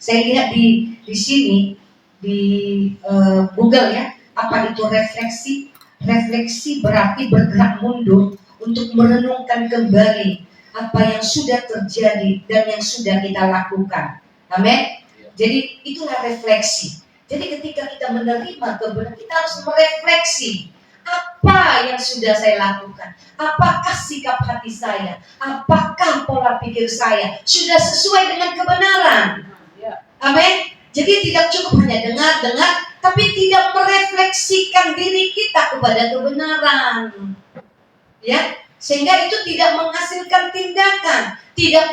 Saya lihat di sini di Google ya, apa itu refleksi? Refleksi berarti bergerak mundur untuk merenungkan kembali apa yang sudah terjadi dan yang sudah kita lakukan. Amin. Jadi itulah refleksi. Jadi ketika kita menerima kebenaran, kita harus merefleksi apa yang sudah saya lakukan. Apakah sikap hati saya? Apakah pola pikir saya sudah sesuai dengan kebenaran? Amin. Jadi tidak cukup hanya dengar, tapi tidak merefleksikan diri kita kepada kebenaran. Ya, sehingga itu tidak menghasilkan tindakan, tidak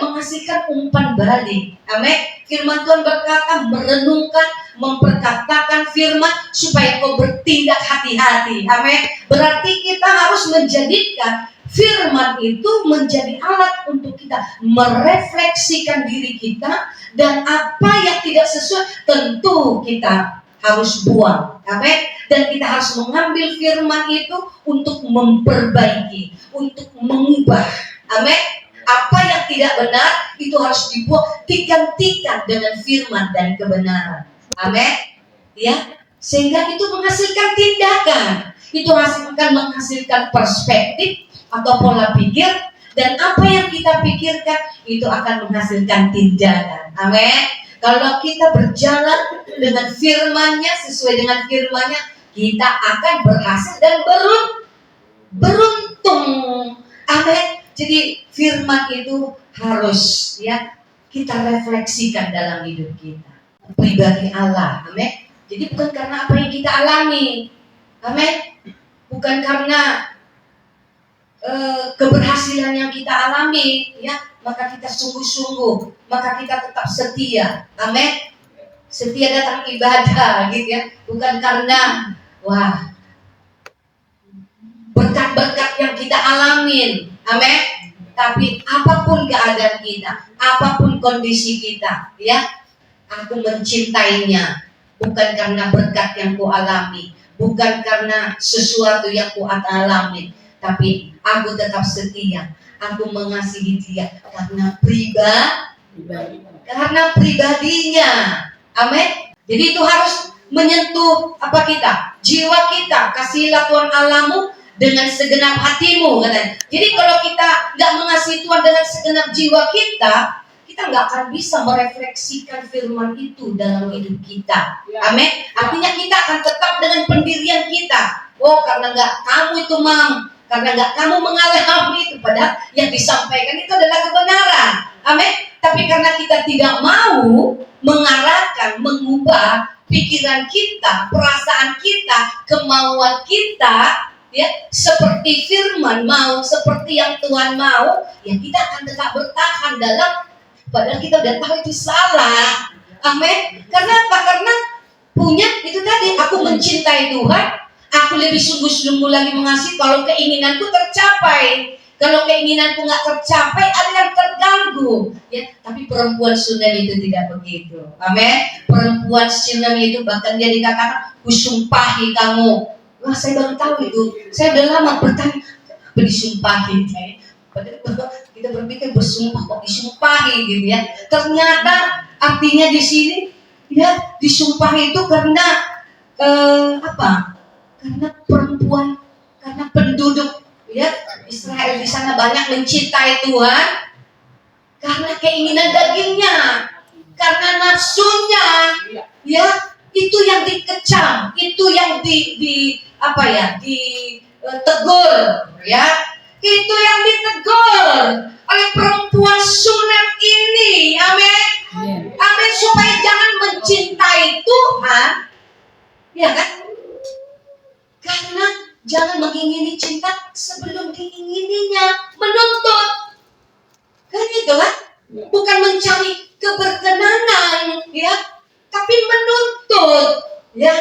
menghasilkan umpan balik. Amin. Firman Tuhan berkata, merenungkan, memperkatakan firman supaya kau bertindak hati-hati. Amin. Berarti kita harus menjadikan firman itu menjadi alat untuk kita merefleksikan diri kita, dan apa yang tidak sesuai tentu kita harus buang. Amin. Dan kita harus mengambil firman itu untuk memperbaiki, untuk mengubah. Amin. Apa yang tidak benar itu harus dibuang, digantikan dengan firman dan kebenaran. Amin. Ya, sehingga itu menghasilkan tindakan, itu akan menghasilkan perspektif atau pola pikir, dan apa yang kita pikirkan itu akan menghasilkan tindakan. Amin. Kalau kita berjalan dengan firman-Nya, sesuai dengan firman-Nya, kita akan berhasil dan beruntung. Amin. Jadi firman itu harus ya kita refleksikan dalam hidup kita. Pribadi Allah. Amin. Jadi bukan karena apa yang kita alami. Amin. Bukan karena keberhasilan yang kita alami, ya, maka kita sungguh-sungguh, maka kita tetap setia. Amin. Setia datang ibadah, gitu ya. Bukan karena berkat-berkat yang kita alamin. Amin. Tapi apapun keadaan kita, apapun kondisi kita, ya, aku mencintainya bukan karena berkat yang ku alami, bukan karena sesuatu yang ku alami, tapi aku tetap setia. Aku mengasihi dia karena pribadinya. Amin. Jadi itu harus menyentuh apa kita? Jiwa kita. Kasihilah Tuhan Allahmu dengan segenap hatimu, katanya. Jadi kalau kita nggak mengasihi Tuhan dengan segenap jiwa kita nggak akan bisa merefleksikan firman itu dalam hidup kita. Amin. Artinya kita akan tetap dengan pendirian kita. Oh, karena nggak kamu itu karena nggak kamu mengalami itu, padahal yang disampaikan itu adalah kebenaran. Amin. Tapi karena kita tidak mau mengarahkan, mengubah pikiran kita, perasaan kita, kemauan kita, ya, seperti firman mau, seperti yang Tuhan mau, ya kita akan tetap bertahan dalam, padahal kita udah tahu itu salah. Amin. Karena apa? Karena punya itu tadi, aku mencintai Tuhan, aku lebih sungguh-sungguh lagi mengasihi kalau keinginanku tercapai. Kalau keinginanku nggak tercapai, ada yang terganggu. Ya, tapi perempuan Shunem itu tidak begitu. Amin. Perempuan Shunem itu bahkan dia dikatakan, kusumpahi kamu. Wah, saya baru tahu itu. Saya udah lama bertanya, apa disumpahi? Padahal kita berpikir bersumpah kok disumpahi gitu ya. Ternyata artinya di sini ya disumpahi itu karena apa? Karena perempuan, karena penduduk ya Israel di sana banyak mencintai Tuhan karena keinginan dagingnya, karena nafsunya, ya itu yang dikecam, itu yang ditegur, ya itu yang ditegur oleh perempuan Shunem ini. Amin. Amin. Supaya jangan mencintai Tuhan, ya kan? Karena jangan mengingini cinta sebelum diingininya, menuntut. Kan itu kan? Bukan mencari keberkenanan, ya, tapi menuntut, ya.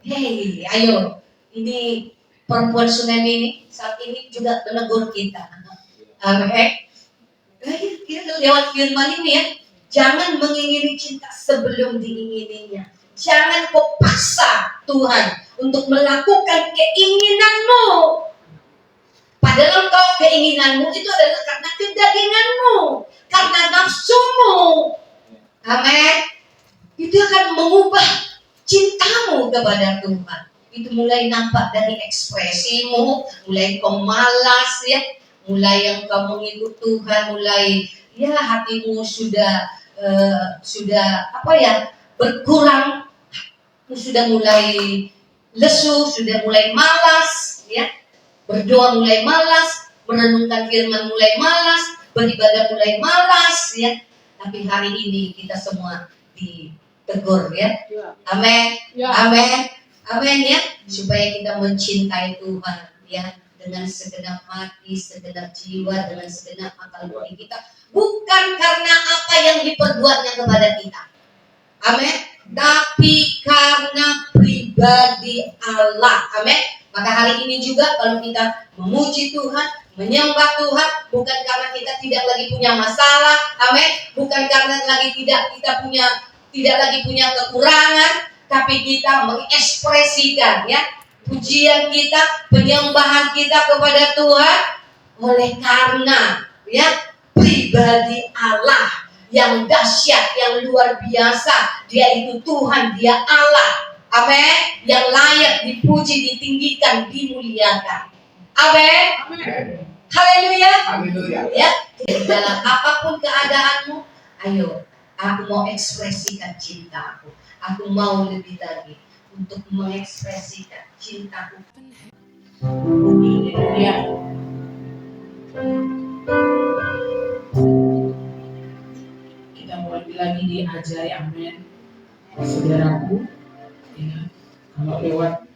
Hei, ayo. Ini perempuan Shunem ini saat ini juga menegur kita. Amin. Kita lewat firman ini ya, jangan mengingini cinta sebelum diingininya. Jangan kau paksa Tuhan untuk melakukan keinginanmu. Padahal kau keinginanmu itu adalah karena kedaginganmu, karena nafsumu. Amin. Itu akan mengubah cintamu kepada Tuhan. Itu mulai nampak dari ekspresimu, mulai kau malas ya, mulai yang kau mengikut Tuhan, mulai ya hatimu sudah berkurang, sudah mulai lesu, sudah mulai malas ya, berdoa mulai malas, merenungkan firman mulai malas, beribadah mulai malas ya. Tapi hari ini kita semua ditegur ya. Amin. Amin. Amin ya, supaya kita mencintai Tuhan ya, dengan segenap hati, segenap jiwa, dengan segenap akal budi kita, bukan karena apa yang diperbuatnya kepada kita. Amin. Tapi karena pribadi Allah. Amin. Maka hari ini juga kalau kita memuji Tuhan, menyembah Tuhan, bukan karena kita tidak lagi punya masalah. Amin. Bukan karena tidak lagi punya kekurangan, tapi kita mengekspresikan ya pujian kita, penyembahan kita kepada Tuhan oleh karena ya pribadi Allah yang dahsyat, yang luar biasa. Dia itu Tuhan, dia Allah. Amin. Yang layak dipuji, ditinggikan, dimuliakan. Amin. Haleluya. Ya, dalam apapun keadaanmu, ayo, aku mau ekspresikan cintaku. Aku mau lebih lagi untuk mengekspresikan cintaku. Ya. Kita mau lebih lagi diajari, amin. Saudaraku, ya, kalau lewat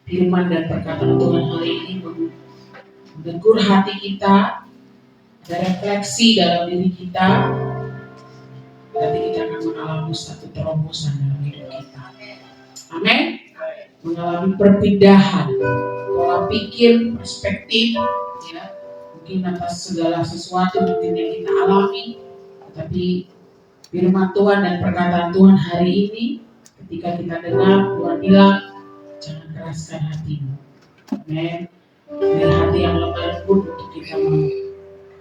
firman dan perkataan Tuhan hari ini menegur hati kita, ada refleksi dalam diri kita, nanti kita akan mengalami satu terobosan dalam hidup kita. Amin. Mengalami perpindahan pola pikir, perspektif, ya, mungkin atas segala sesuatu mungkin yang kita alami, tetapi firman Tuhan dan perkataan Tuhan hari ini, ketika kita dengar, Tuhan bilang, jangan keraskan hatimu. Amin. Dari hati yang lemah pun untuk kita mau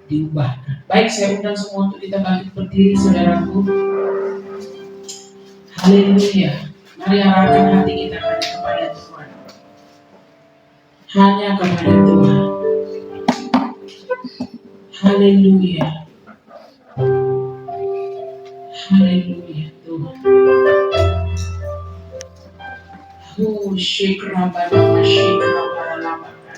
diubahkan. Baik, saya undang semua untuk kita bangkit berdiri, saudaraku. Haleluya. Mari arahkan hati kita hanya kepada Tuhan. Hanya kepada Tuhan. Haleluya. Haleluya Tuhan. Shikrabana shikrabaralabaka.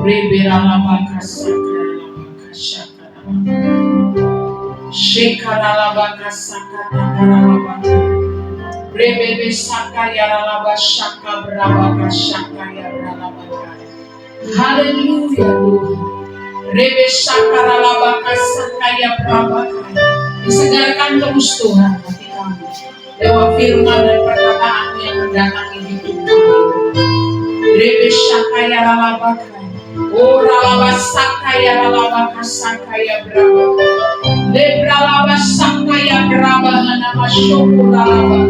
Reberalabaka sakaralabaka shakaralabaka. Shikaralabaka sakataralabaka. Rebebe sakayaralaba shakabrabaka shakayabralabaka. Haleluya Tuhan. Rebe shakaralabaka sakayabrabaka. Disegarkan terus Tuhan hati kami lewat firman dan perkataan yang mendatangi hidup kami. Rebe shakayaralabaka. Oralaba sakayaralabaka sakayabrabaka. Lebralaba sakayabrabaka nama shokuralabaka.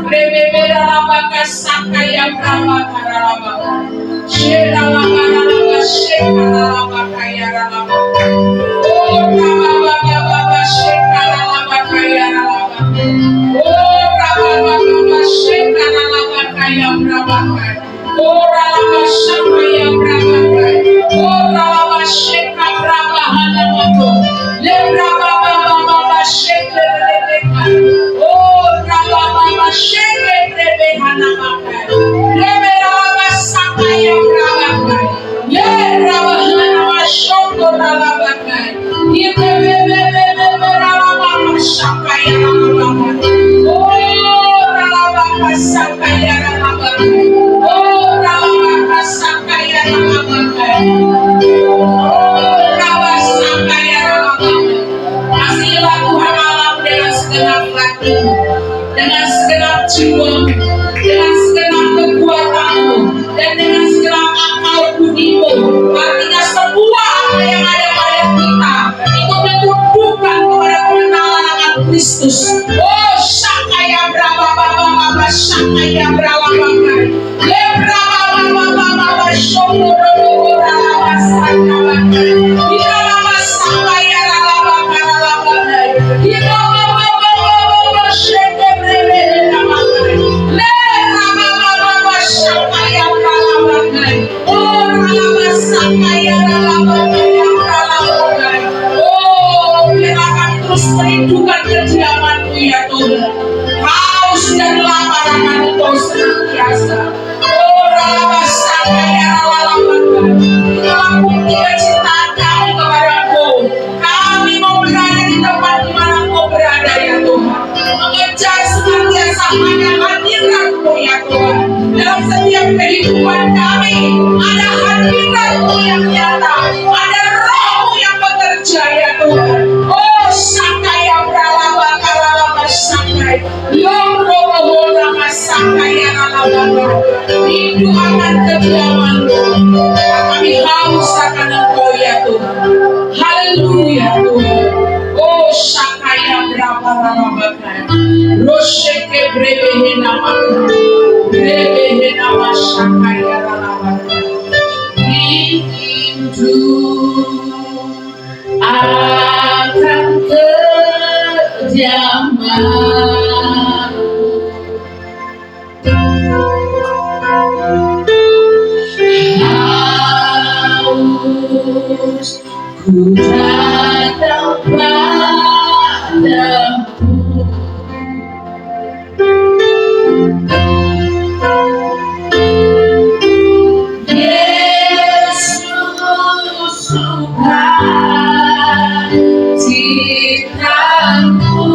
Rebeberalabaka sakayabrabaka ralabaka. Sheralabaka shekaralabaka yaralabaka. Oh rabababa shekaralabaka yaralabaka. Oh rabababa shekaralabaka yabrabaka. Oh ralaba shakayabrabaka. Oh ralaba shekabrabaka namako. Lebrabababa shekaralabaka. Oh rabababa shekaralabaka namaka. Lebrababa sakayabrabaka. Lebrababa shokoralabaka. Lebrababa shakayabrabaka. Oh ralabaka sakayabrabaka. Oh ralabaka sakayabrabaka. Oh ralabaka sakayabrabaka. Kasihlah Tuhan Allah dengan segenap hatimu, dengan segenap jiwamu, dengan segenap kekuatanmu, dan dengan segenap akal budimu. Artinya semua apa yang ada pada kita itu menunjukkan kepada kebenaran akan Kristus. Oh shakaya brabababa shakaya brabababa lebrabababa shokoro Terus merindukan kediaman-Mu ya Tuhan. Haus dan lapar akan Engkau senantiasa. Oh, dalam bukti kecintaan Kami kepadamu, kami mau berada di tempat di mana Engkau berada ya Tuhan. Mengejar senantiasa hanya hadirat-Mu ya Tuhan. Dalam setiap kehidupan kami ada hadirat-Mu yang nyata, ada Roh-Mu yang bekerja ya Tuhan. Oh, Sakaya Pralaba Karalaba Sakai, Loro Nama Sakaya Ralaba. Rindu akan kediaman-Mu, kami haus akan Engkau ya Tuhan. Haleluya Tuhan. Oh, Sakaya Pralaba Kai, Rosheke Brebehe Nama, Brebehe Nama Sakaya Ralaba. Rindu akan kediaman, haus ku datang padamu. Yesus suka cintamu,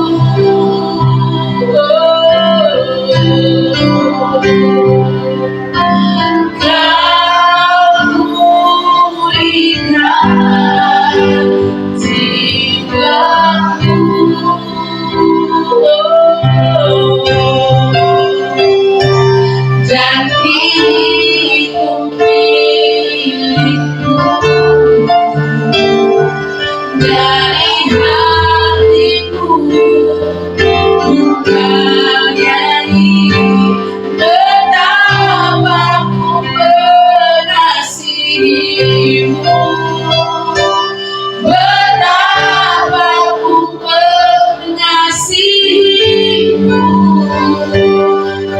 Kau pulihkan jiwaku, dan kini ku milikmu. Dari hatiku ku nyanyi betapa ku mengasihimu, betapa ku mengasihimu,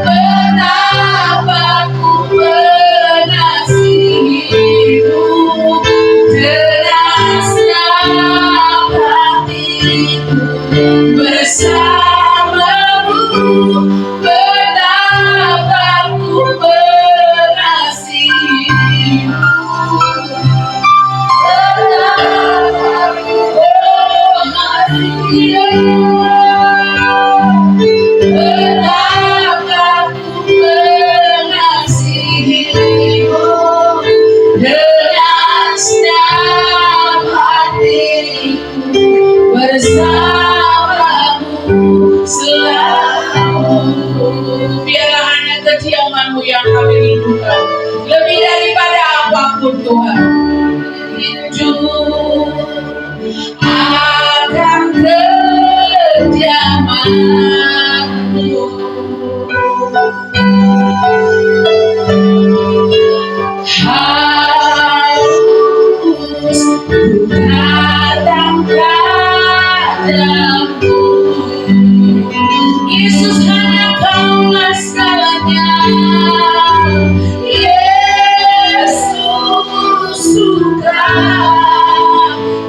betapa ku mengasihimu. Derasnya hatiku bersamamu, betapa ku mengasihimu, betapa ku mengasihimu, betapa ku mengasihimu. Dengan senang hatiku bersamamu selalu. Biarlah hanya kediaman-Mu yang kami rindukan, lebih daripada apapun Tuhan. Rindu akan kediaman-Mu, haus ku datang padamu. Yesus, hanya Kaulah segalanya. Yesus suka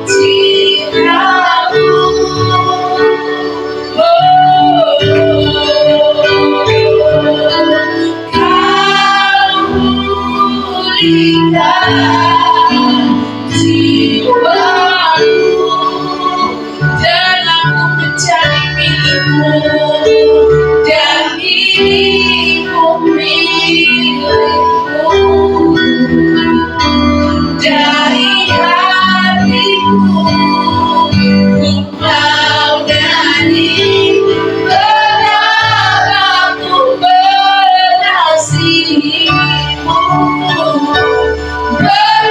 cintamu, oh, Kau pulihkan jiwaku, dan aku mencari milik-Mu, dan kini ku milik-Mu. Dari hatiku ku mau nyanyi betapa ku mengasihimu, betapa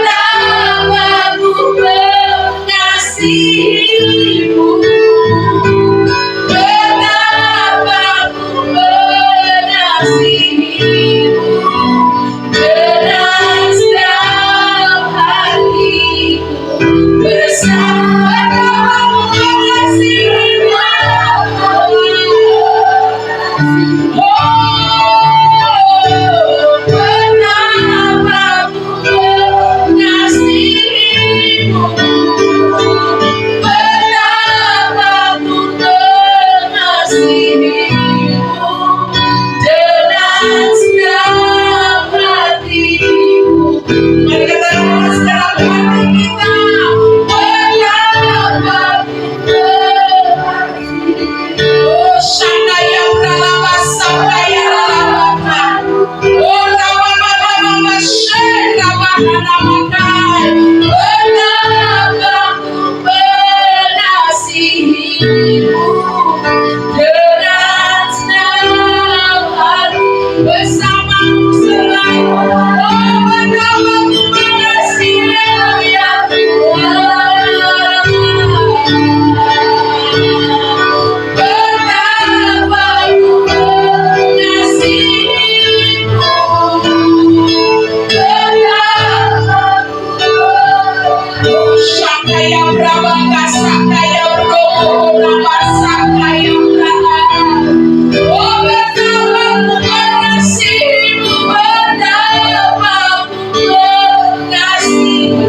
Sakaya Brabaka Sakaya Robo Sakaya Brabaka. Oh betapa mengasihimu, betapa mengasihimu.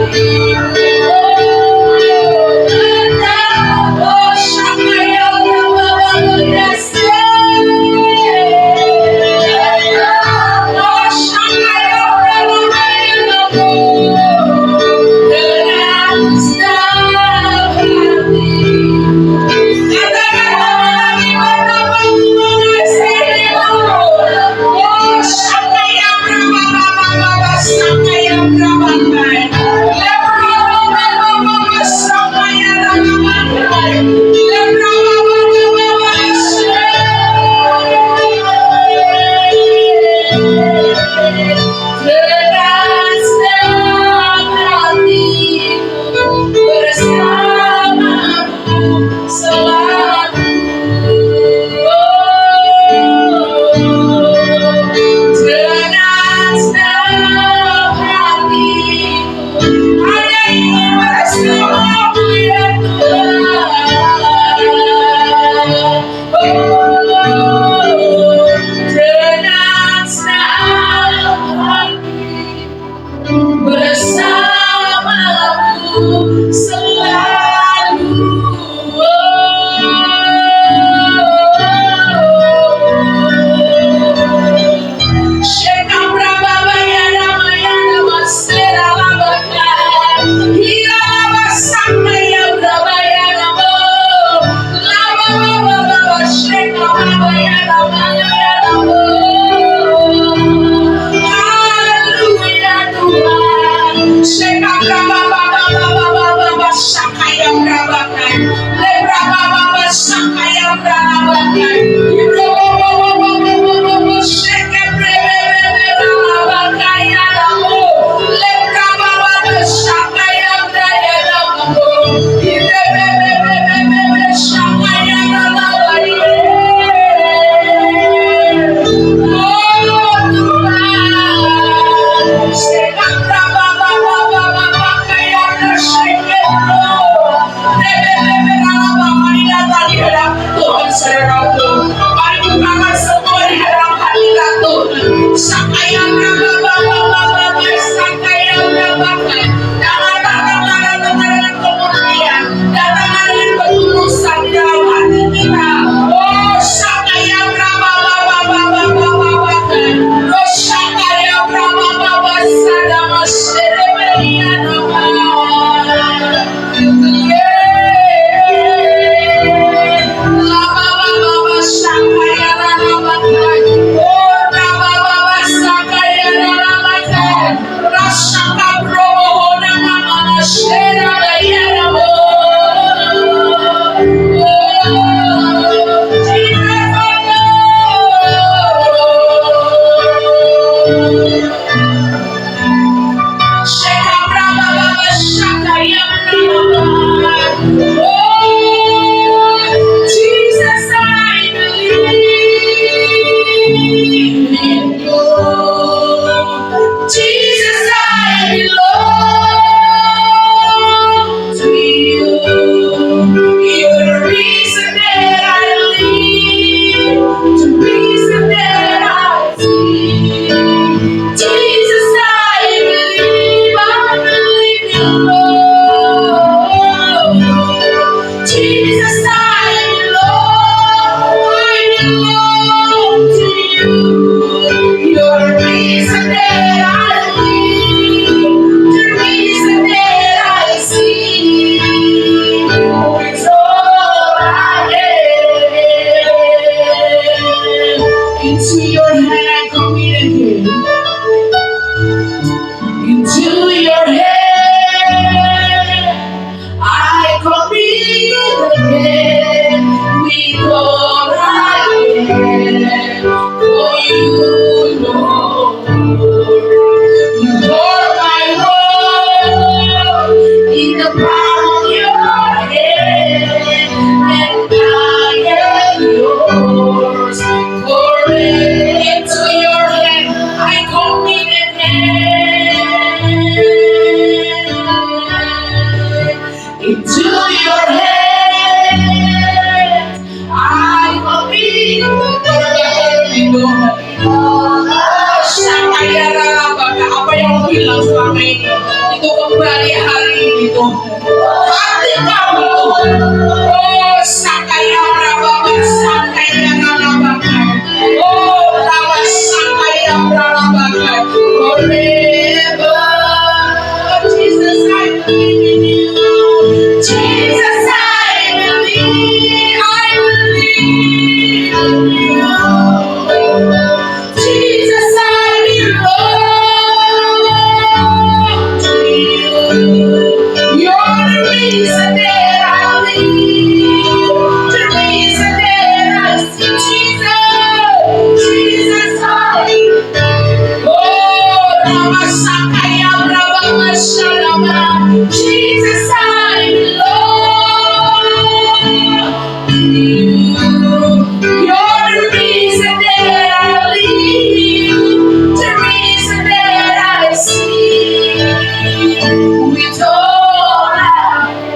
Oh Sakaya Brabaka bersamamu selalu. Tuhan saudaraku, mari bukakan semua di dalam hadirat Tuhan. Sakaya Brababa, Sakaya Brababa. Datanglah dengan kemurnian, datanglah dengan ketulusan di dalam hati kita. Oh Sakaya Brababa, oh Sakaya Brababa, Sadama Serebelia Nama. Shaka Brahma Baba Shaka Yam into your hands. I commit apa yang hilang selama ini itu kembali hari ini Tuhan. Hati kami Tuhan. Oh sakaya brababa sakaya ralabakai. Oh rawa sakaya brababa. Forever Jesus I believe in you. Jesus I believe. I believe in you. Jesus, I belong to you. You're the reason that I live, the reason that I see Jesus. Jesus, I oh, Ramasakaya, Rabamashalama. Jesus, I belong to you. You're the reason that I live, the reason that I see. With all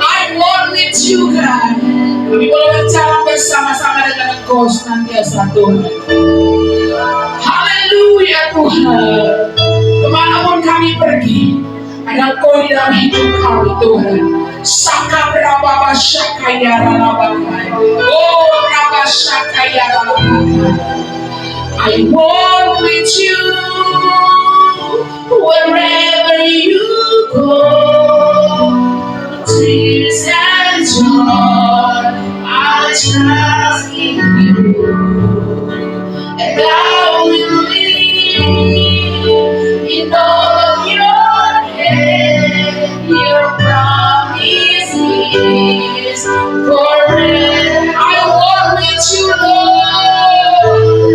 I want with you, God. Kami boleh berjalan bersama-sama dengan Engkau senantiasa Tuhan. Haleluya Tuhan. Kemanapun kami pergi, ada Engkau di dalam hidup kami Tuhan. Saka berapa syakaya ralabakai. Oh berapa syakaya ralabakai. I walk with you wherever you go. Tears and joy, I trust in you, and I will live in all of your hand. Your promise is forever. I walk with you, Lord.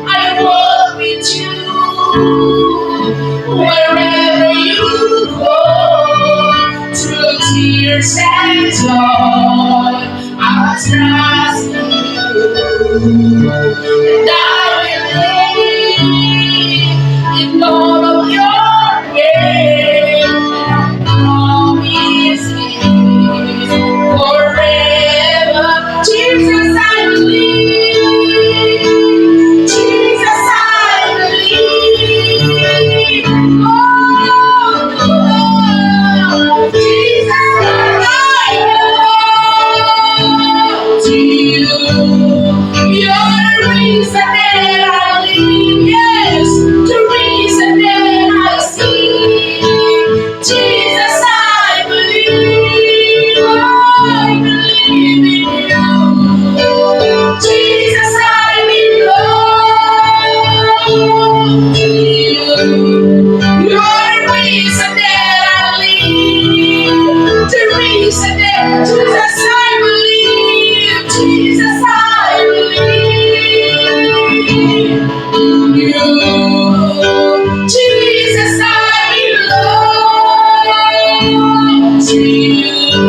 I walk with you wherever you go. Through tears and joy, I'll trust in you, and I will live in all of your ways. Promise is forever. Jesus, I believe. Jesus, I believe. Oh, Jesus, I belong to you. You're the reason that I live. Yes, the reason that I see. Jesus, I believe. I believe in you. Jesus, I belong to you. You're the reason that I live, the reason that Jesus, I believe. Jesus, I believe you. Jesus, I belong to you.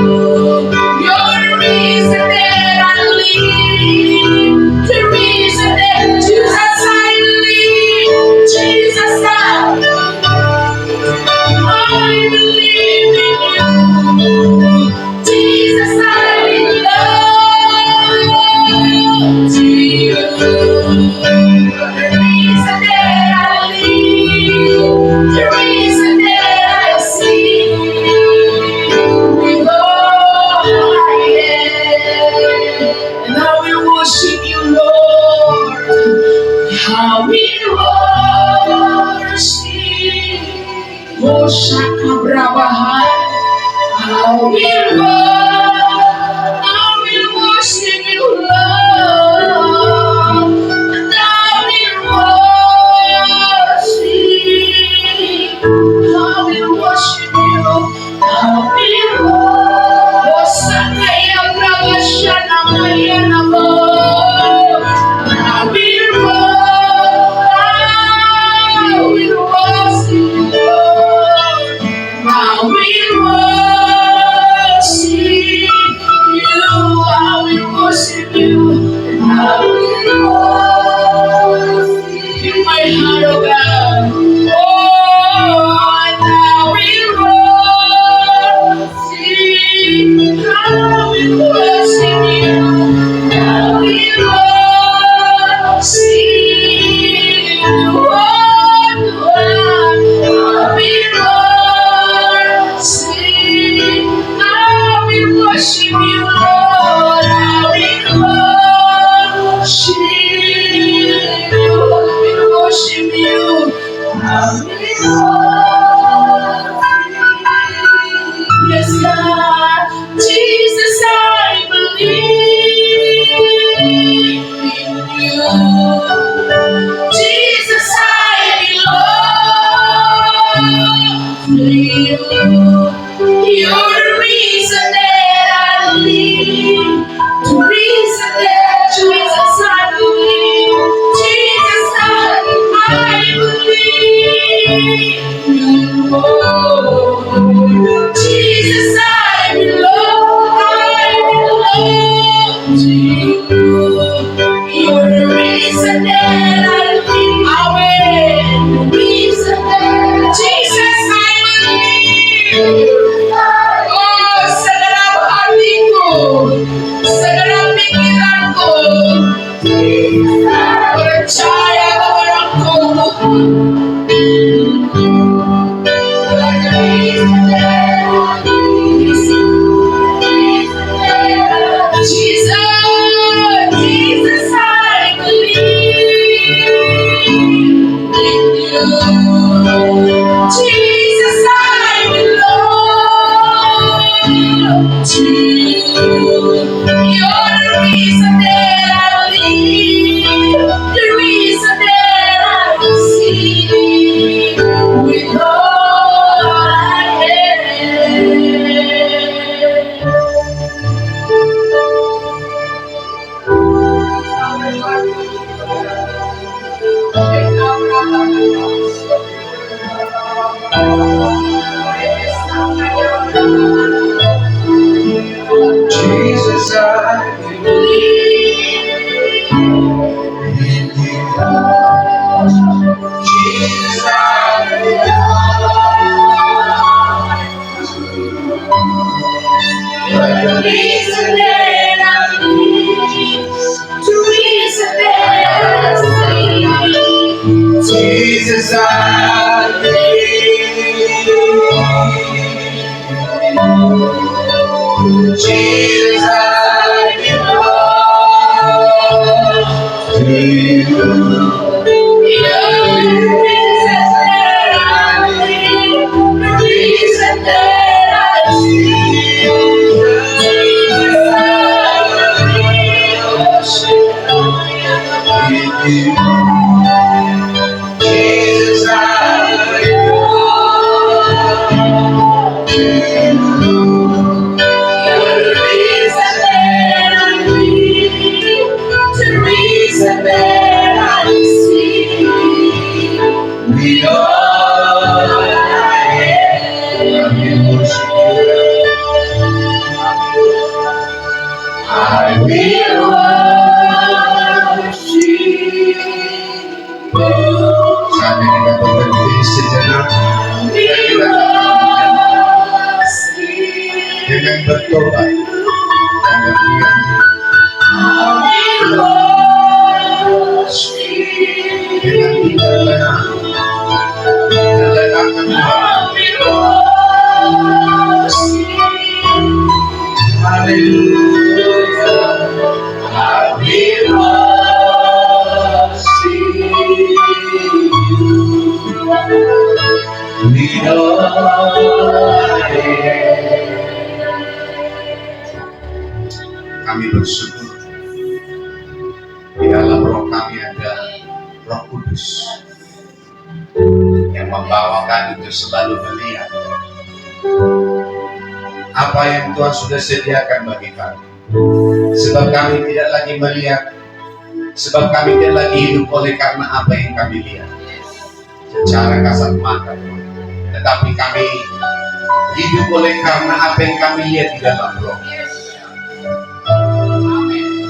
You're the reason that I live, the reason that Jesus, I believe. Jesus, I believe in you. Jesus, I belong to you. The reason that I live, the reason that I see, with all I am, and I will worship you, Lord. I will worship. Oh, Shaka Brabahai. I will worship you, Lord. And I will worship. I will worship you. I will worship. Oh, Sakaya Brabashana Maya Namo. I will worship you, Lord. I will worship. You're the reason that I live. The reason that Jesus I believe. Jesus I believe. Oh, Jesus I belong to you. You're the reason that I live. The reason that Jesus I believe. Oh, sagrado hatiku, sagrado pikiranku, percaya kepadaku. Jesus, Jesus, I believe in you. Jesus, I belong to you. You're the reason that I believe, the reason that I see with all I Jesus, I believe in you. Jesus, I believe. The reason that I believe, the reason that I see. Jesus, I believe. Jesus, I belong to you. You're the reason that I live, the reason that I see. Jesus, I believe in you. Jesus, I belong to you. You're the reason that I live, the reason that I see. We all I am. I will worship you. Saatnya kita berhenti sejenak dengan bertobat dan berdiam dengan tidak tenang meletakkan haleluya. I will worship you. We know kami bersyukur di dalam roh kami ada Roh Kudus yang membawa kami untuk selalu melihat apa yang Tuhan sudah sediakan bagi kami. Sebab kami tidak lagi melihat, sebab kami tidak lagi hidup oleh karena apa yang kami lihat secara kasat mata, tetapi kami hidup oleh karena apa yang kami lihat di dalam roh.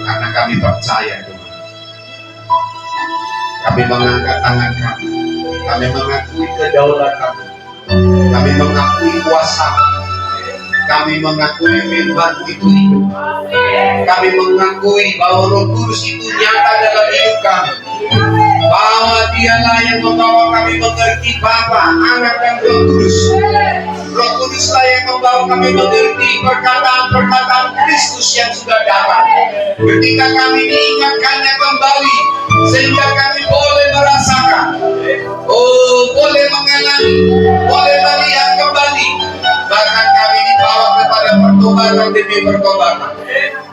Karena kami percaya Tuhan, kami mengangkat tangan kami mengakui kedaulatan, kami mengakui kuasa, kami mengakui firman itu hidup, kami mengakui bahwa Roh Kudus itu nyata dalam hidup kami, bahwa Dialah yang membawa kami mengerti Bapa, Anak dan Roh Kudus. Roh Kuduslah yang membawa kami mengerti perkataan-perkataan Kristus yang sudah datang. Ketika kami diingatkannya kembali, sehingga kami boleh merasakan, boleh mengalami, boleh melihat kembali. Bahkan kami dibawa kepada pertobatan demi pertobatan.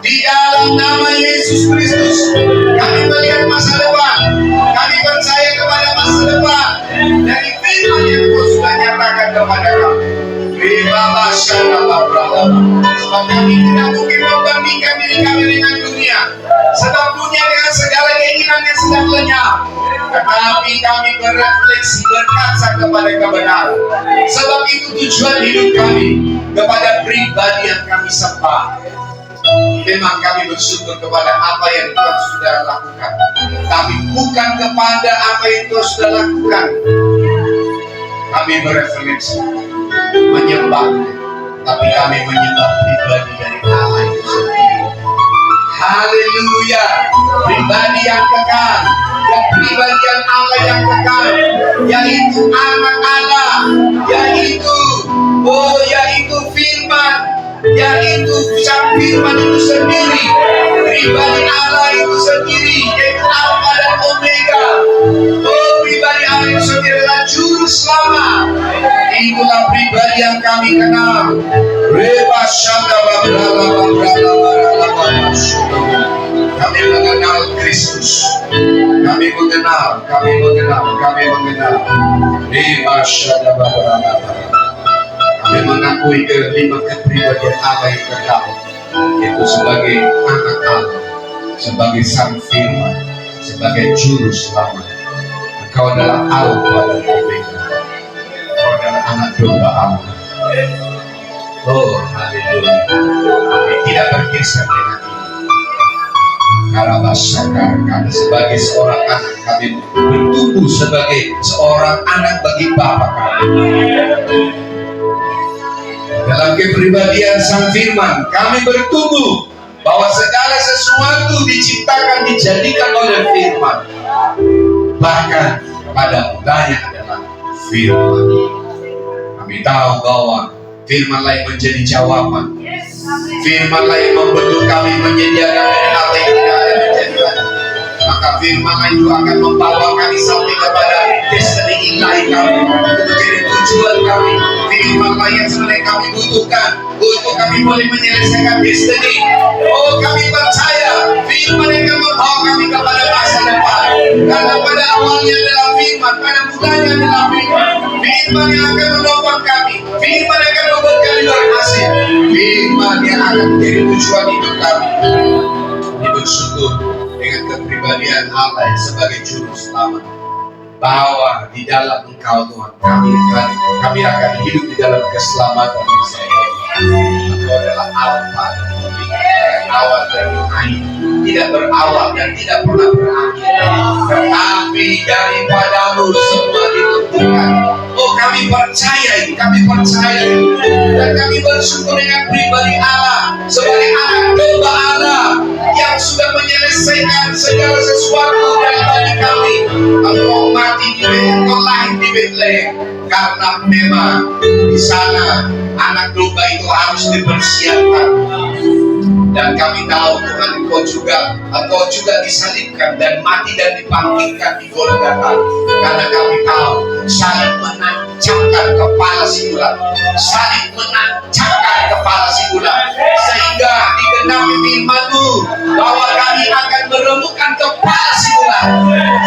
Di dalam nama Yesus Kristus, kami melihat masa depan. Kami percaya kepada masa depan dari firman yang Kau sudah nyatakan. katakan kepada kami, sebab kami tidak mungkin membandingkan diri kami dengan dunia, sebab dunia dengan segala keinginannya sedang lenyap. Tetapi kami berefleksi, berkaca kepada kebenaran. Sebab itu tujuan hidup kami kepada pribadi yang kami sembah. Memang kami bersyukur kepada apa yang Tuhan sudah lakukan, tapi bukan kepada apa yang Tuhan sudah lakukan. Kami berefleksi, menyembah, tapi kami menyembah pribadi dari Allah itu sendiri. Haleluya, pribadi yang kekal, kepribadian Allah yang kekal, yaitu anak Allah, yaitu firman, yaitu sang firman itu sendiri, pribadi Allah itu sendiri, yaitu Alfa dan Omega. Pribadi Allah itu sendiri adalah juru selamat. Itulah pribadi yang kami kenal. Kami mengenal Kristus. Kami mengenal. Kami mengakui kelima kepribadian Allah yang kekal, yaitu sebagai anak Allah, sebagai sang firman, sebagai juru selamat. Engkau adalah Alfa dan Omega. Engkau adalah anak domba Allah. Oh, haleluya. Kami tidak bergeser dengan ini. Karabasakar, kami sebagai seorang anak, kami bertumbuh sebagai seorang anak bagi Bapa kami. Dalam kepribadian sang firman, kami bertumbuh bahwa segala sesuatu diciptakan, dijadikan oleh firman. Bahkan pada mulanya adalah firman. Kami tahu bahwa firman-lah yang menjadi jawaban. Firman-lah yang membentuk kami, menyediakan dari apa yang tidak ada menjadikan. Maka firman-lah itu akan membawa kami sampai kepada destiny ilahi kami, itu menjadi tujuan kami. Firman-lah yang sebenarnya kami butuhkan untuk kami boleh menyelesaikan destiny. Oh, kami percaya firman yang akan membawa kami kepada masa depan. Karena pada awalnya adalah firman, pada mulanya adalah firman. Firman yang akan menolong kami, firman yang akan membuat kami berhasil, firman yang akan menjadi tujuan hidup kami. Kami bersyukur dengan kepribadian Allah sebagai juru selamat, bahwa di dalam Engkau Tuhan kami akan hidup di dalam keselamatan. Engkau adalah Alfa dan Omega, awal dari akhir, tidak berawal dan tidak pernah berakhir, tetapi daripadamu semua ditentukan. Oh, kami percaya itu, dan kami bersyukur dengan pribadi Allah sebagai anak domba Allah yang sudah menyelesaikan segala sesuatu dalam bagi kami. Engkau mati di Bethlehem, engkau lahir di Bethlehem, karena memang di sana anak domba itu harus dipersiapkan. Dan kami tahu Tuhan, engkau juga disalibkan dan mati dan dibangkitkan di Golgota. Karena kami tahu salib menancapkan kepala si ular, sehingga digenapi firman-Mu bahwa kami akan meremukkan kepala si ular.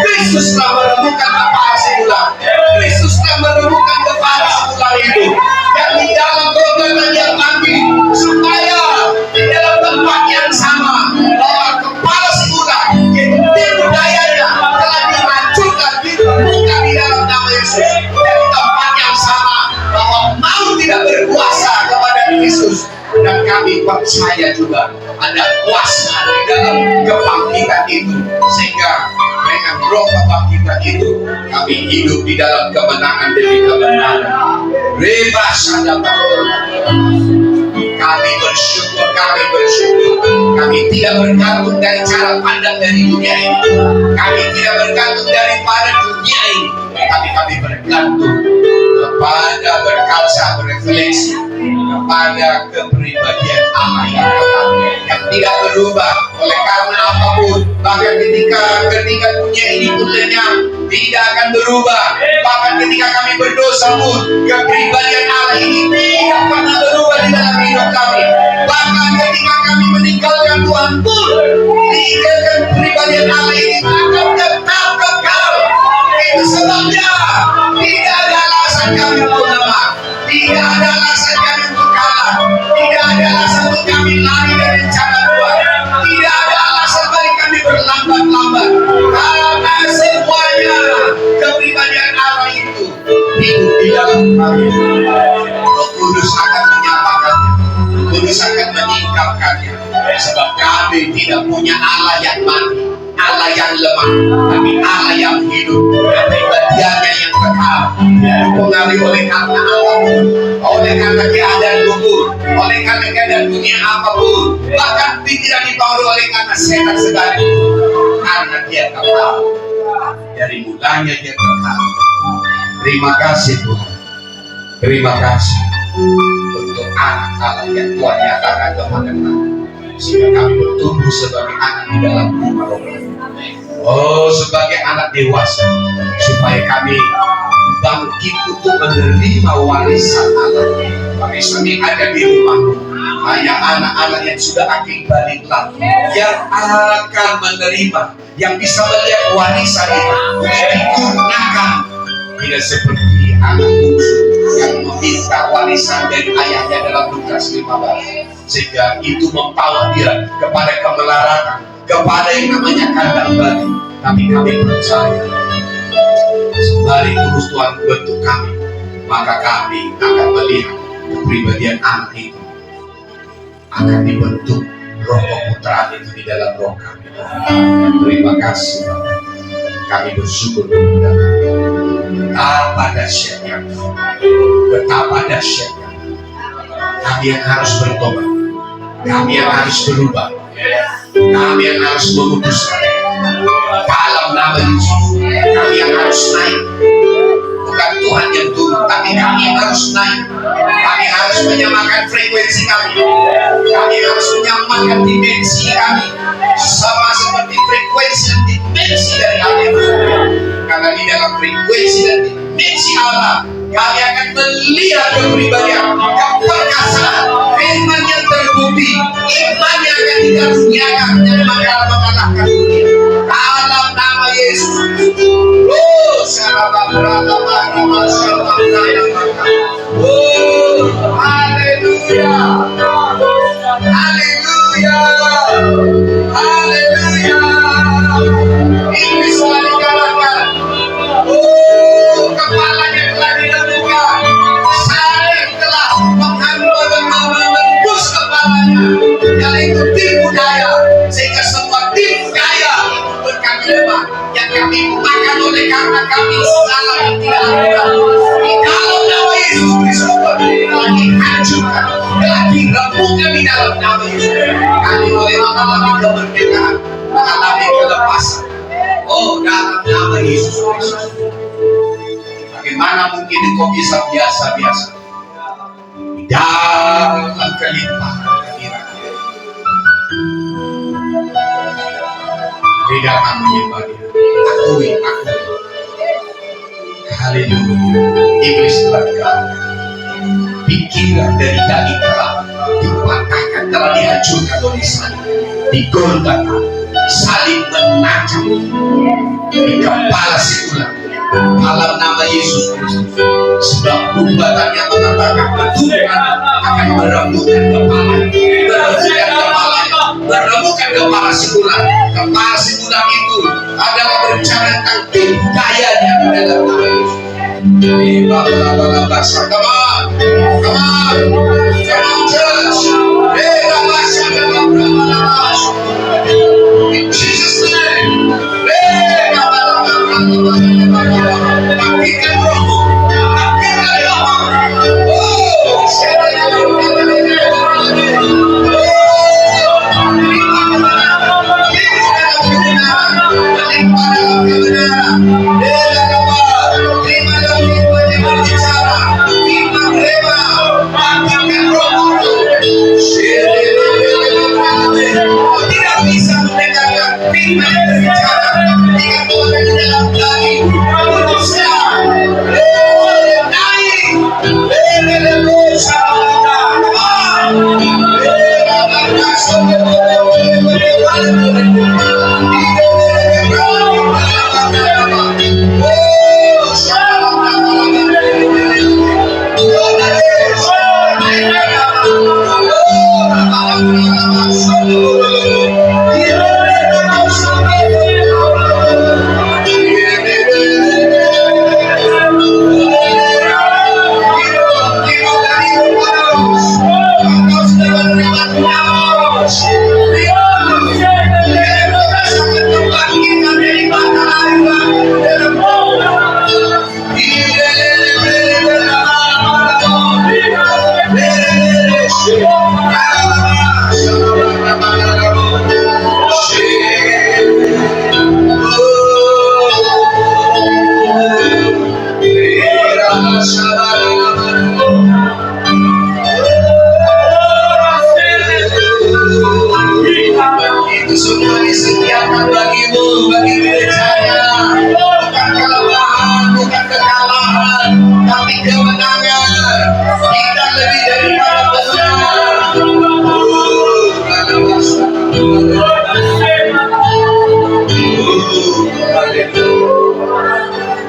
Kristus telah meremukkan kepala si ular. Kristus telah meremukkan kepala si ular itu. Dan di dalam Golgota dia mati supaya di dalam tempat yang sama bahwa kepala si ular, yaitu tipu dayanya, telah diracunkan, ditemukan di dalam nama Yesus. Dan di tempat yang sama bahwa maut tidak berkuasa kepada Kristus. Dan kami percaya juga ada kuasa di dalam kebangkitan itu, sehingga dengan roh kebangkitan itu kami hidup di dalam kemenangan demi kebenaran. Bebas ada kami bersyukur, kami tidak bergantung dari cara pandang dari dunia ini, kami tidak bergantung daripada dunia ini, tapi kami bergantung kepada berkaca, berefleksi kepada kepribadian Allah yang kekal, yang tidak berubah oleh karena apapun. Bahkan ketika dunia ini pun lenyap, tidak akan berubah. Bahkan ketika kami berdosa pun, kepribadian Allah ini tidak pernah berubah di dalam hidup kami. Bahkan ketika kami meninggalkan Tuhan pun, kepribadian Allah ini akan tetap kekal. Itu sebabnya tidak ada alasan kami kami. Roh Kudus akan menyatakannya, Roh Kudus akan menyingkapkannya. Sebab kami tidak punya Allah yang mati, Allah yang lemah, tapi Allah yang hidup, yang pribadiannya yang kekal, dipengaruhi oleh karena apapun, oleh karena keadaan luhur, oleh karena keadaan dunia apapun, bahkan tidak dipengaruhi oleh karena setan sekalipun, karena dia kekal. Dari mulanya dia kekal. Terima kasih Tuhan, terima kasih untuk anak Allah yang Tuhan nyatakan kepada kami, sehingga kami bertumbuh sebagai anak di dalam rumah roh. Oh, sebagai anak dewasa, supaya kami bangkit untuk menerima warisan Allah. Warisan yang ada di rumah, hanya anak-anak yang sudah akan balik lagi, yang akan menerima, yang bisa melihat warisan itu digunakan. Tidak seperti anak bungsu yang meminta warisan dari ayahnya dalam Lukas 15, sehingga itu membawa dia kepada kemelaratan, kepada yang namanya kandang balik. Tapi kami percaya, sembari terus Tuhan bentuk kami, maka kami akan melihat kepribadian anak itu akan dibentuk roh keputraan itu di dalam roh kami. Terima kasih Bapak. Kami bersyukur kepada betapa dahsyatnya, betapa dahsyatnya. Kami yang harus bertobat, kami yang harus berubah, kami yang harus memutuskan dalam nama Yesus. Kami yang harus naik, bukan Tuhan yang turun, tapi kami yang harus naik. Kami harus menyamakan frekuensi kami, kami harus menyamakan dimensi kami, sama seperti frekuensi dan dimensi dari Allah. Karena di dalam frekuensi dan dimensi Allah, kami akan melihat kepribadian, keperkasaan, firman yang terbukti, iman yang akan dikaruniakan dan mengalahkan dunia. Dalam nama Yesus. Oh, haleluya, haleluya, haleluya. Iblis telah dikalahkan. Oh, kepalanya telah didahulukan. Saya telah menembus kepalanya, yaitu tipu daya, sehingga semua tipu daya membuat kami lemah, yang kami makan oleh karena kami salah dan tidak ada. Di dalam nama Yesus Kristus telah dihancurkan, telah dirembukan di dalam nama Yesus. Kami boleh mengalami kemerdekaan, mengalami kelepasan. Oh, dalam nama Yesus Kristus. Bagaimana mungkin engkau bisa biasa-biasa di dalam kelimpahan kehadiran? Tidak akan menyembah Dia. Akui. Haleluya. Iblis telah dikalahkan. Pikiran dari daging telah dipatahkan, telah dihancurkan oleh salib. Di Golgota, salib menancap di kepala si ular. Dalam nama Yesus Kristus, sebab umbatannya mengatakan Tuhan akan merembukan kepala si ular. Kepala si ular itu adalah berbicara tentang tipu dayanya di dalam nama Yesus. Come on, church. In Jesus' name. Itu semua disediakan bagimu, bagi gerejanya. Bukan kelemahan, bukan kekalahan, tapi kemenangan. Kita lebih daripada pemenang.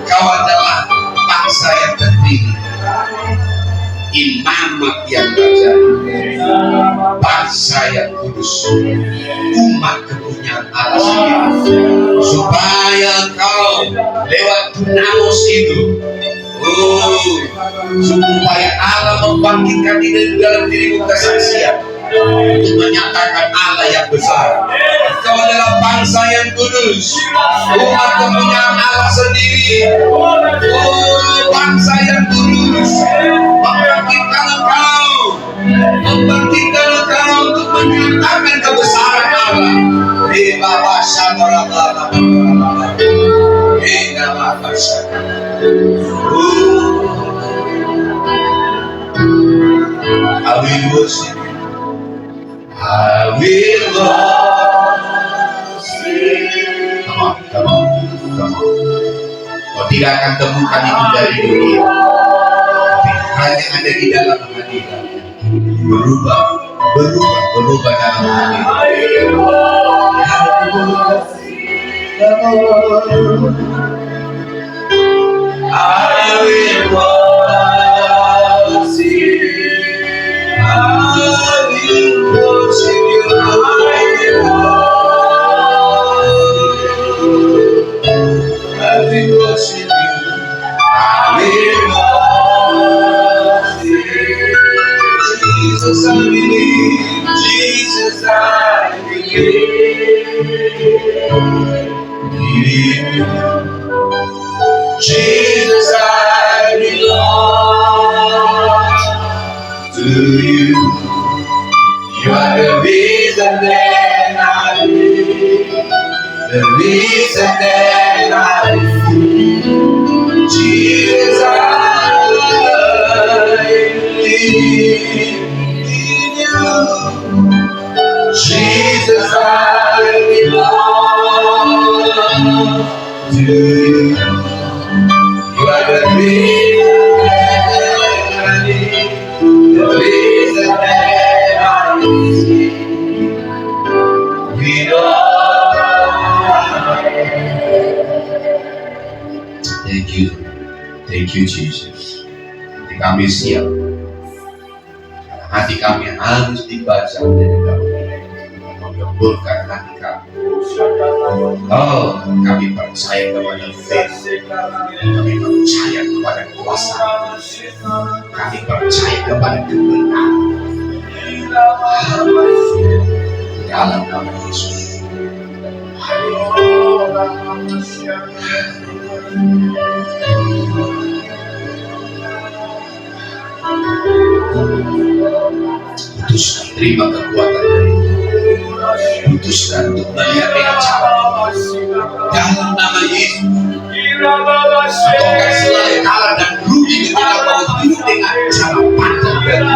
Kau adalah bangsa yang terpilih, imamat yang terjadi, bangsa yang kudus, umat kepunyaan Allah sendiri, supaya kau lewat Tunaus itu, supaya Allah membangkitkan di dalam dirimu kesaksian untuk menyatakan Allah yang besar. Kau adalah bangsa yang kudus, umat kepunyaan Allah sendiri, bangsa yang kudus. Membangkitkan engkau untuk menyatakan kebesaran Allah. Di bawah syadara Allah, di bawah syadara. I will worship you. I will worship. Come on. Kau tidak akan temukan itu dari dunia, tapi hanya ada di dalam hadirat. Berubah dalam hadirat. I will worship. Jesus, I believe. Jesus, I believe. Jesus, I belong to you. You are the reason that I live, the reason that I live. Jesus, I believe in you. Jesus, I belong to you. You are the reason that I live, the reason that I live. We know. Thank you Jesus. Hati kami siap. Hati kami harus dibaca dari dalam, menggembulkan hati kami. Oh, kami percaya kepada faith. Kami percaya kepada kuasa. Kami percaya kepada kebenaran. Dalam nama Yesus. Putuskan, terima kekuatan dari putuskan untuk melihat dengan cara dalam nama Yesus. Kau akan selalu kalah dan rugi ketika kau hidup dengan cara pandang dari.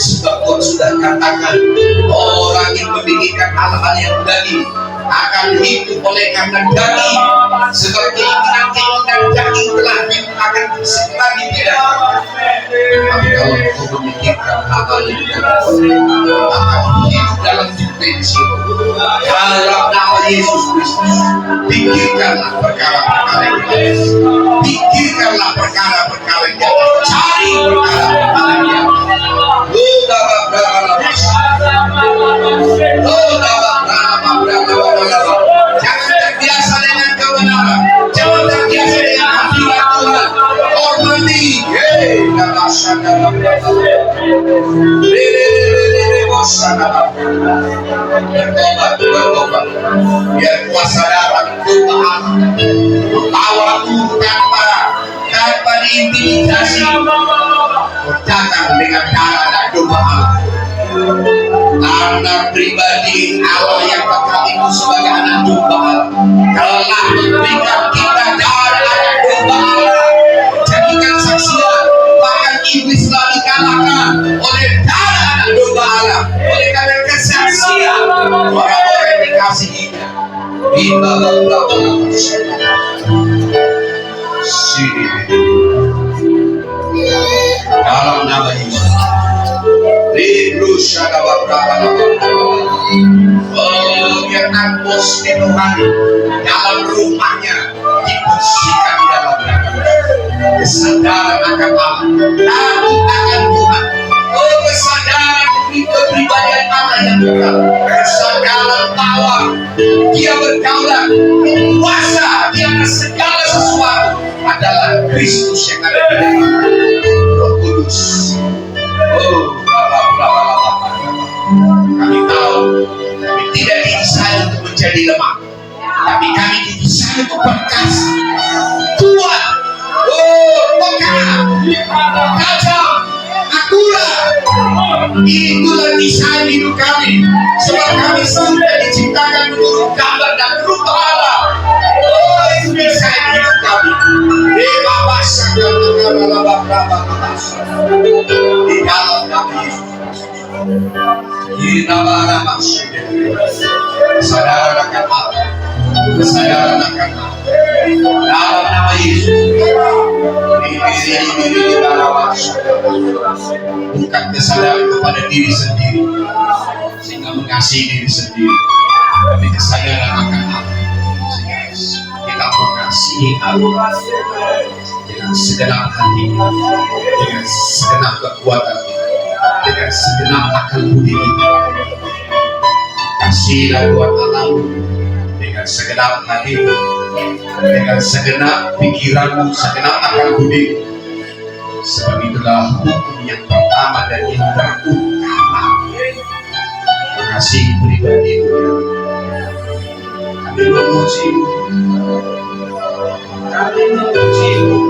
Sebab kau sudah katakan orang yang memikirkan hal-hal yang daging akan hidup oleh karena daging, sebab keinginan daging telah akan tersimpan di dalam. Tapi kalau kau memikirkan hal-hal yang daging, akan hidup dalam dimensi dalam nama Yesus Kristus. Pikirkanlah perkara-perkara yang atas, pikirkanlah perkara-perkara yang atas, cari perkara-perkara yang atas. Jangan terbiasa dengan kebenaran, jangan terbiasa dengan hadirat Tuhan. Hormati, bertobat. Biar kuasa darah Tuhan membawamu tanpa intimidasi, datang dengan darah dan domba Allah. Anak pribadi Allah yang berkatimu sebagai anak domba Allah telah memberikan kita darah anak domba Allah, jadikan saksian. Bahkan iblis telah dikalahkan oleh darah anak domba Allah, oleh karena kesaksian orang-orang yang dikasihinya. Dalam nama Yesus. Oh, biar atmosfer Tuhan dalam rumahnya dibersihkan di dalam kesadaran akan Allah, takut akan Tuhan. Oh, kesadaran kepribadian Allah yang kekal, kesadaran bahwa Dia berdaulat, berkuasa di atas segala sesuatu adalah Kristus yang ada di dalam Roh Kudus. Oh, kami tahu kami tidak didesain untuk menjadi lemah, tapi kami didesain untuk berkasih, kuat, peka, tajam, akurat. Itulah desain hidup kami, sebab kami sudah diciptakan menurut gambar dan rupa Allah. Oh, itu desain hidup kami. Di dalam nama Yesus. Kesadaran akan Allah, kesadaran akan Allah dalam nama Yesus. Bukan kesadaran kepada diri sendiri sehingga mengasihi diri sendiri, tapi kesadaran akan Allah sehingga kita mengasihi Allah dengan segenap hati, dengan segenap kekuatan, dengan segenap akal budi kita. Kasihlah Tuhan Allah dengan segenap hati, dengan segenap pikiranmu, segenap akal budi. Sebab itulah hukum yang pertama dan yang terutama, mengasihi pribadimu. Kami memujimu, kami memujimu.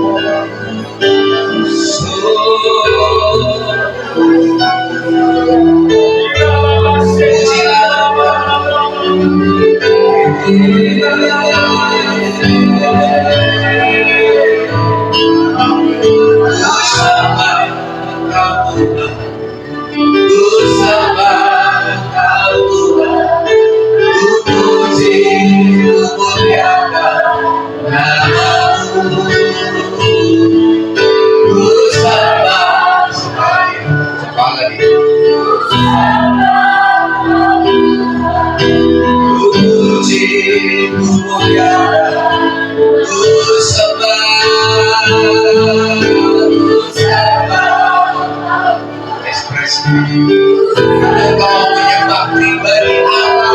Engkau menyembah pribadi Allah,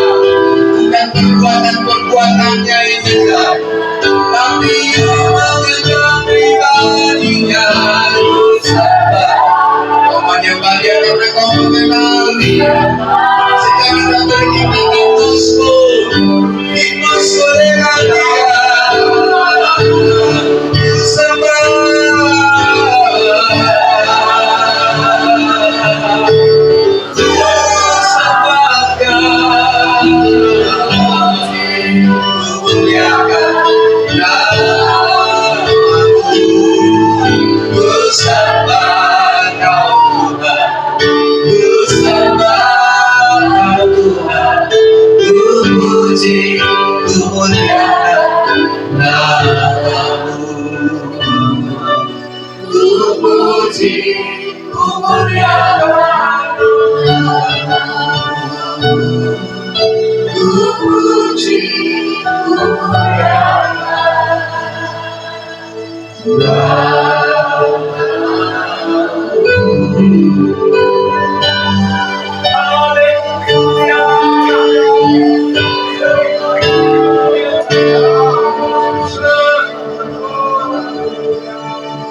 bukan perbuatan-perbuatannya yang benar, tapi menyembah pribadinya. Kau menyembah Dia karena kau mengenal Dia, sehingga kita beriman imusmu dengan Dia.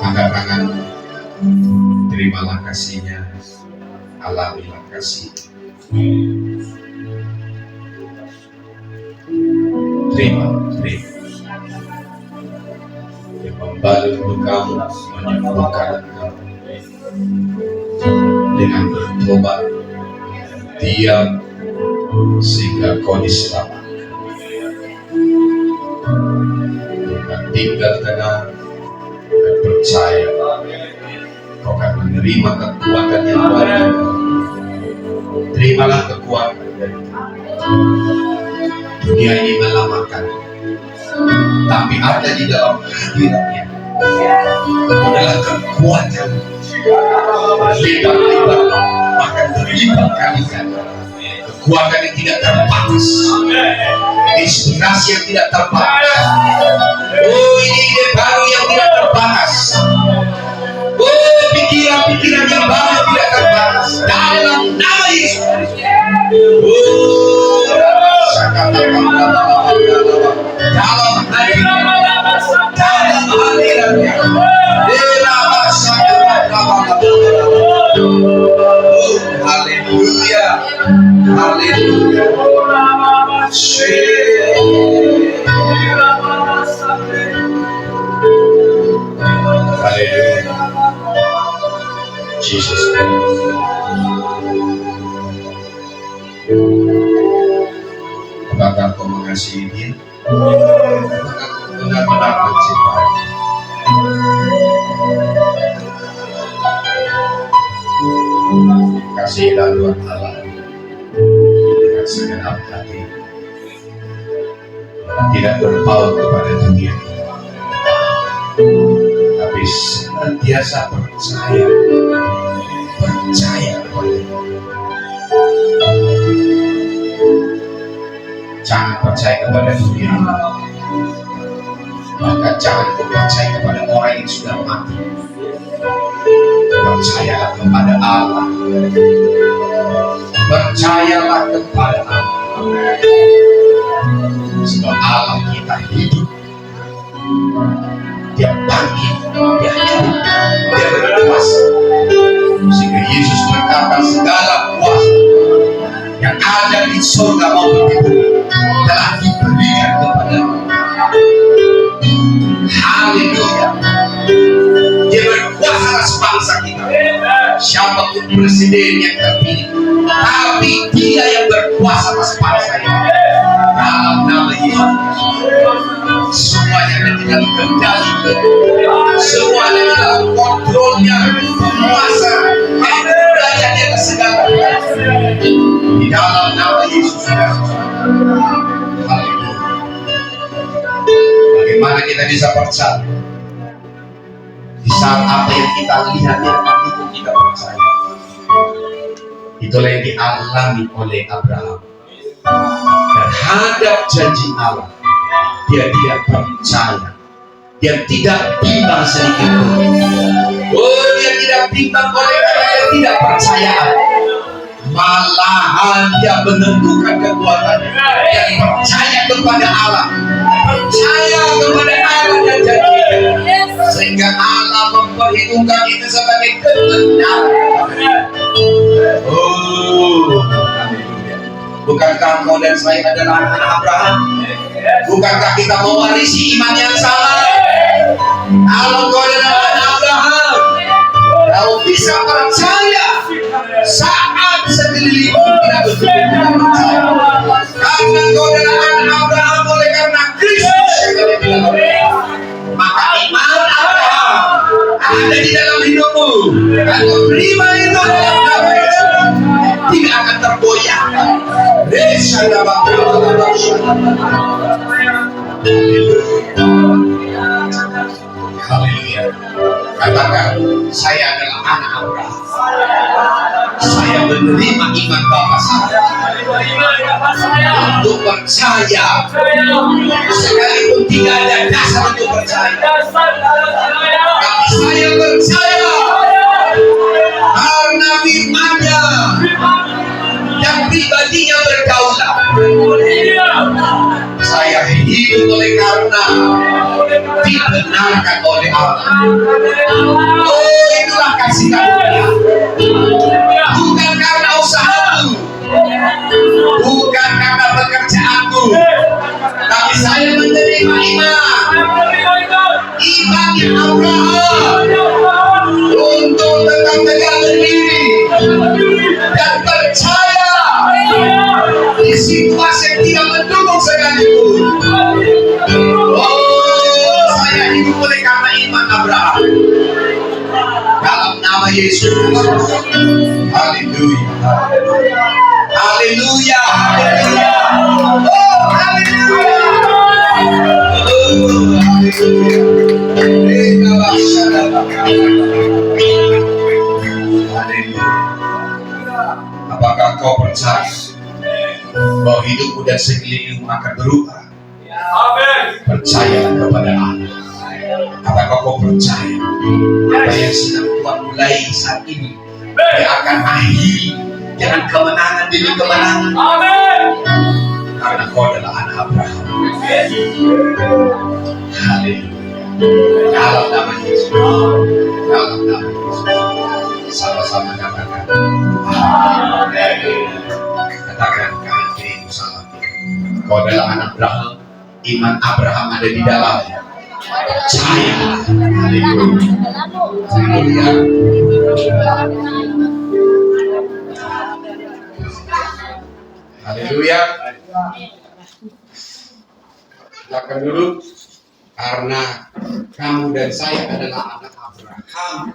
Angkat tangan, terimalah kasih-Nya, alamilah kasih. Terima. Dia kembali untuk kamu, menyembuhkan engkau dengan bertobat, diam sehingga kau diselamatkan. Dan tinggal tenang dan percaya kau akan menerima kekuatan yang baru. Terimalah kekuatan dari Tuhan. Dunia ini melamakan, tapi ada di dalam hadiratnya adalah kekuatan berlipat-lipat, bahkan berlipat kali ganda. Kekuatan yang tidak terbatas, inspirasi yang tidak terbatas. Oh, ini ide baru yang tidak terbatas. Oh, pikiran-pikiran yang baru yang tidak terbatas. Dalam nama Yesus. Oh, dalam hadiratnya. Oh, haleluya. Haleluya. Haleluya. Jesus Christ. Apakah kau mengasihi Dia? Apakah kau benar-benar mencintai Dia? Kasihilah Tuhan Allah dengan segenap hati, tidak berpaut kepada dunia, tapi senantiasa percaya kepada Dia. Jangan percaya kepada dunia, bahkan jangan percaya kepada orang yang sudah mati. Percayalah kepada Allah. Percayalah kepada Allah. Sebab Allah kita hidup. Dia bangkit, Dia hidup, Dia berkuasa. Sehingga Yesus berkata, segala kuasa yang ada di surga maupun di bumi telah diberikan kepada Haleluya. Dia berkuasa atas bangsa kita. Siapapun presiden yang terpilih, tapi Dia yang berkuasa atas bangsa ini. Dalam nama Yesus, semuanya ada di dalam kendali, semuanya di dalam kontrolnya, kuasa yang berdaya di atas segala. Di dalam nama Yesus. Haleluya. Bagaimana kita bisa percaya? Di saat apa yang kita lihat di depan itu kita percaya. Itulah yang dialami oleh Abraham. Terhadap janji Allah, dia tidak percaya. Dia tidak bimbang sedikit pun. Oh, dia tidak bimbang oleh karena dia tidak percaya. Malahan dia menentukan kekuatannya. Dia percaya kepada Allah, percaya kepada Allah dan janjinya, sehingga Allah memperhitungkan itu sebagai kebenaran. Oh, haleluya. Bukankah kau dan saya adalah anak Abraham? Bukankah kita mewarisi iman yang sama? Kalau kau adalah anak Abraham, kau bisa percaya saat sekelilingmu tidak betul-betul percaya. Karena kau adalah anak Abraham oleh karena Kristus yang ada di dalam. Maka iman Abraham ada di dalam hidupmu. Dan kau terima itu dalam nama Yesus, tidak akan tergoyahkan. Haleluya. Katakan, saya adalah anak Abraham. Saya menerima iman Bapa saya untuk percaya, sekalipun tidak ada dasar untuk percaya. Tapi saya percaya karena firman-Nya yang pribadinya berdaulat. Saya hidup oleh karena dibenarkan oleh Allah. Oh, itulah kasih karunia. Bukan karena usahaku, bukan karena pekerjaanku, tapi saya menerima iman. Iman yang Yesus Kristus. Haleluya. Haleluya. Haleluya. Oh, haleluya. Oh, haleluya. Apakah kau percaya bahwa hidupmu dan sekelilingmu akan berubah? Percaya kepada Allah. Apakah kau percaya apa yang sedang Tuhan mulai saat ini dia akan akhiri dengan kemenangan demi kemenangan? Karena kau adalah anak Abraham. Haleluya. Dalam nama Yesus. Dalam nama Yesus. Sama-sama katakan. Amin. Katakan kanan kirimu salam. Kau adalah anak Abraham. Iman Abraham ada di dalamnya. Percaya. Haleluya. Haleluya. Haleluya. Silakan dulu. Karena kamu dan saya adalah anak Abraham.